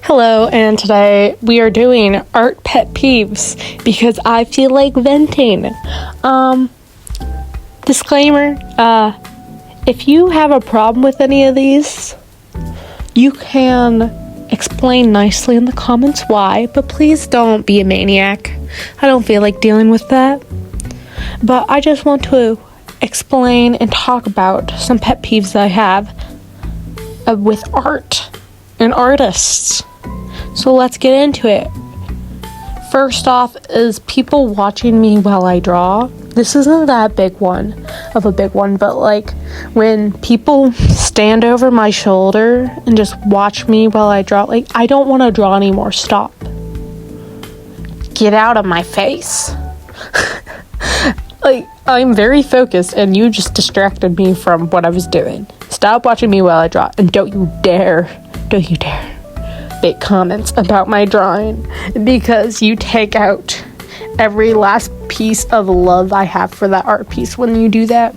Hello, and today we are doing art pet peeves because I feel like venting. Disclaimer, if you have a problem with any of these, you can explain nicely in the comments why, but please don't be a maniac. I don't feel like dealing with that. But I just want to explain and talk about some pet peeves that I have with art and artists. So let's get into it. First off is people watching me while I draw. This isn't that big one, but like when people stand over my shoulder and just watch me while I draw, like I don't want to draw anymore. Stop. Get out of my face. Like I'm very focused and you just distracted me from what I was doing. Stop watching me while I draw, and don't you dare make comments about my drawing, because you take out every last piece of love I have for that art piece when you do that.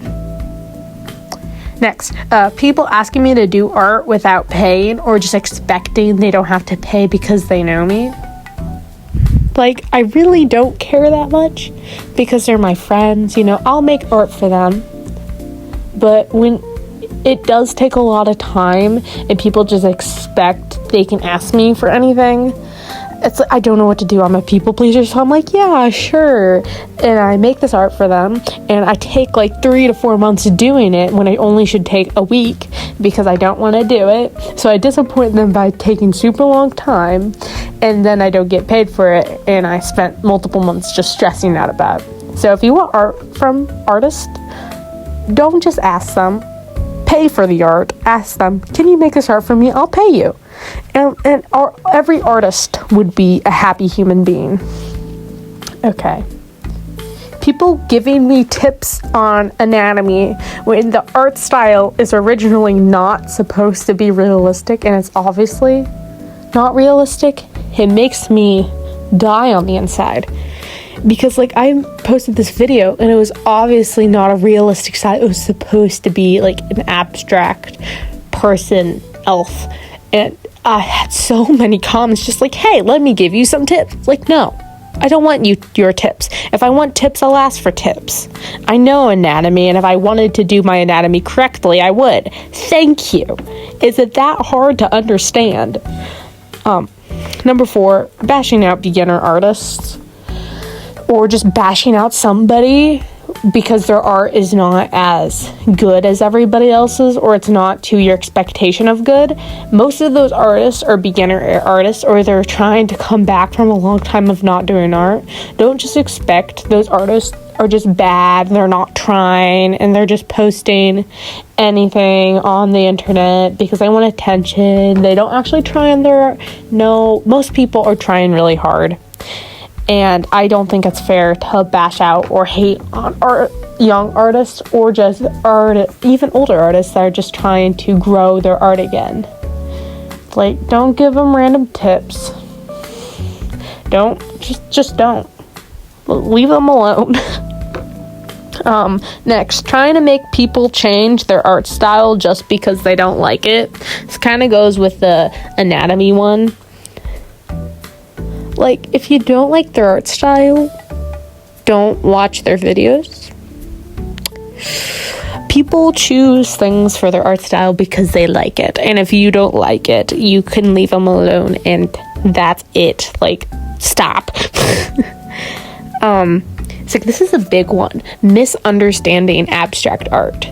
Next, people asking me to do art without paying or just expecting they don't have to pay because they know me. Like, I really don't care that much because they're my friends, I'll make art for them. But when it does take a lot of time and people just expect they can ask me for anything, it's like I don't know what to do. I'm a people pleaser, so I'm like, yeah, sure. And I make this art for them, and I take like 3 to 4 months doing it when I only should take a week because I don't want to do it. So I disappoint them by taking super long time, and then I don't get paid for it, and I spent multiple months just stressing out about it. So if you want art from artists, don't just ask them. Pay for the art. Ask them, can you make this art for me? I'll pay you. And every artist would be a happy human being. Okay. People giving me tips on anatomy when the art style is originally not supposed to be realistic, and it's obviously not realistic. It makes me die on the inside. Because like I posted this video and it was obviously not a realistic style. It was supposed to be like an abstract person elf, and I had so many comments just like, hey, let me give you some tips. Like, no, I don't want your tips. If I want tips, I'll ask for tips. I know anatomy, and if I wanted to do my anatomy correctly, I would. Thank you. Is it that hard to understand? Number 4, bashing out beginner artists, or just bashing out somebody because their art is not as good as everybody else's, or it's not to your expectation of good. Most of those artists are beginner artists, or they're trying to come back from a long time of not doing art. Don't just expect those artists are just bad, they're not trying, and they're just posting anything on the internet because they want attention. They don't actually try on their art. No, most people are trying really hard. And I don't think it's fair to bash out or hate on young artists, or just even older artists that are just trying to grow their art again. Like, don't give them random tips. Don't. Just don't. Leave them alone. Next, trying to make people change their art style just because they don't like it. This kind of goes with the anatomy one. Like, if you don't like their art style, don't watch their videos. People choose things for their art style because they like it. And if you don't like it, you can leave them alone, and that's it. Like, stop. It's like, this is a big one. Misunderstanding abstract art.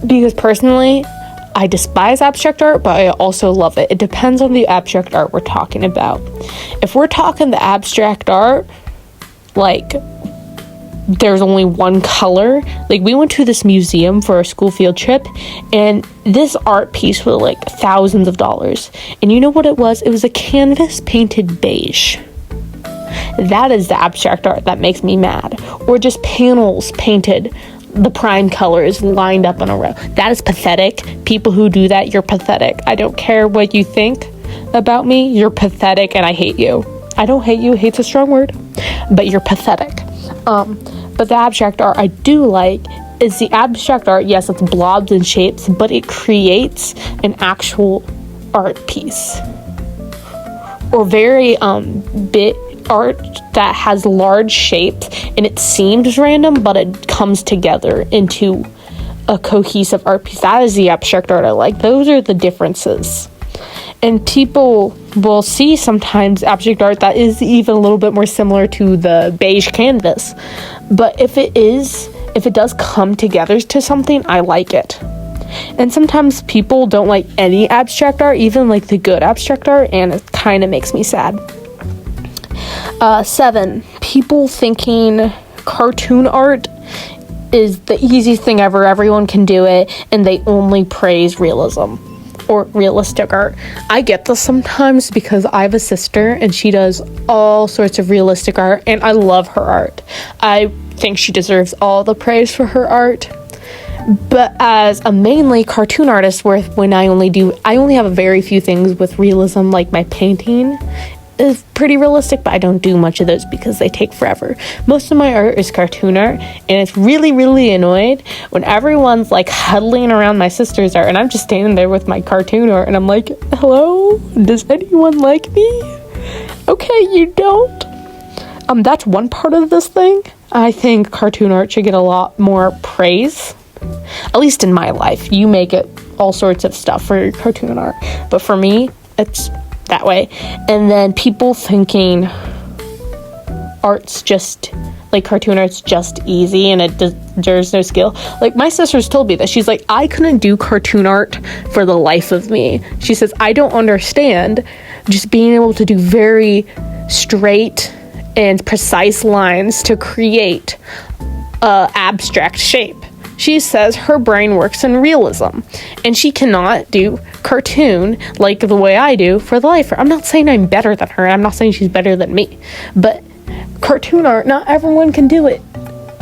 Because personally, I despise abstract art, but I also love it. It depends on the abstract art we're talking about. If we're talking the abstract art, like, there's only one color. Like, we went to this museum for a school field trip, and this art piece was like thousands of dollars. And you know what it was? It was a canvas painted beige. That is the abstract art that makes me mad. Or just panels painted the prime colors lined up in a row. That is pathetic. People who do that, you're pathetic. I don't care what you think about me. You're pathetic, and I hate you. I don't hate you. Hate's a strong word, but you're pathetic. But the abstract art I do like is the abstract art. Yes, it's blobs and shapes, but it creates an actual art piece. or very bit art that has large shapes and it seems random, but it comes together into a cohesive art piece. That is the abstract art I like. Those are the differences. And people will see sometimes abstract art that is even a little bit more similar to the beige canvas. But if it does come together to something, I like it. And sometimes people don't like any abstract art, even like the good abstract art, and it kind of makes me sad. 7, people thinking cartoon art is the easiest thing ever, everyone can do it, and they only praise realism or realistic art. I get this sometimes because I have a sister and she does all sorts of realistic art, and I love her art. I think she deserves all the praise for her art. But as a mainly cartoon artist, when I only have a very few things with realism, like my painting is pretty realistic, but I don't do much of those because they take forever. Most of my art is cartoon art, and it's really, really annoyed when everyone's like huddling around my sister's art and I'm just standing there with my cartoon art and I'm like, hello, does anyone like me? Okay, you don't. That's one part of this thing. I think cartoon art should get a lot more praise, at least in my life. You may get all sorts of stuff for your cartoon art, but for me, it's that way. And then people thinking art's just like cartoon art's just easy and there's no skill. Like, my sister's told me that. She's like, I couldn't do cartoon art for the life of me. She says, I don't understand just being able to do very straight and precise lines to create abstract shape. She says her brain works in realism, and she cannot do cartoon like the way I do for the life. I'm not saying I'm better than her. I'm not saying she's better than me. But cartoon art, not everyone can do it.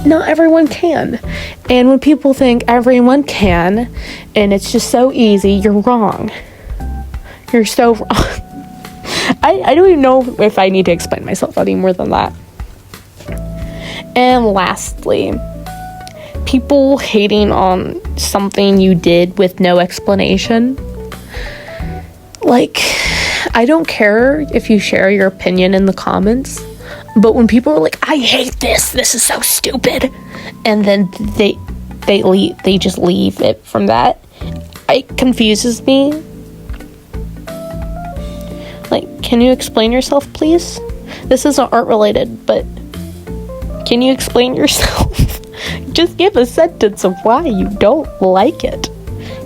Not everyone can. And when people think everyone can, and it's just so easy, you're wrong. You're so wrong. I don't even know if I need to explain myself any more than that. And lastly, people hating on something you did with no explanation. Like, I don't care if you share your opinion in the comments, but when people are like, I hate this is so stupid, and then they just leave it from that, it confuses me. Like, can you explain yourself, please? This isn't art related, but can you explain yourself? Just give a sentence of why you don't like it.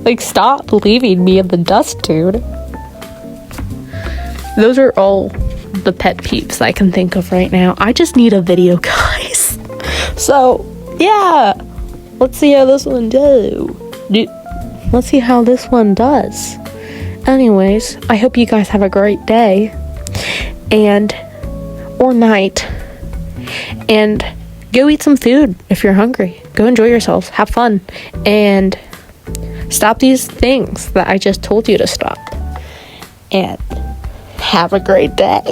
Like, stop leaving me in the dust, dude. Those are all the pet peeves I can think of right now. I just need a video, guys. So, yeah. Let's see how this one Let's see how this one does. Anyways, I hope you guys have a great day. Or night. And go eat some food if you're hungry. Go enjoy yourselves. Have fun. And stop these things that I just told you to stop. And have a great day.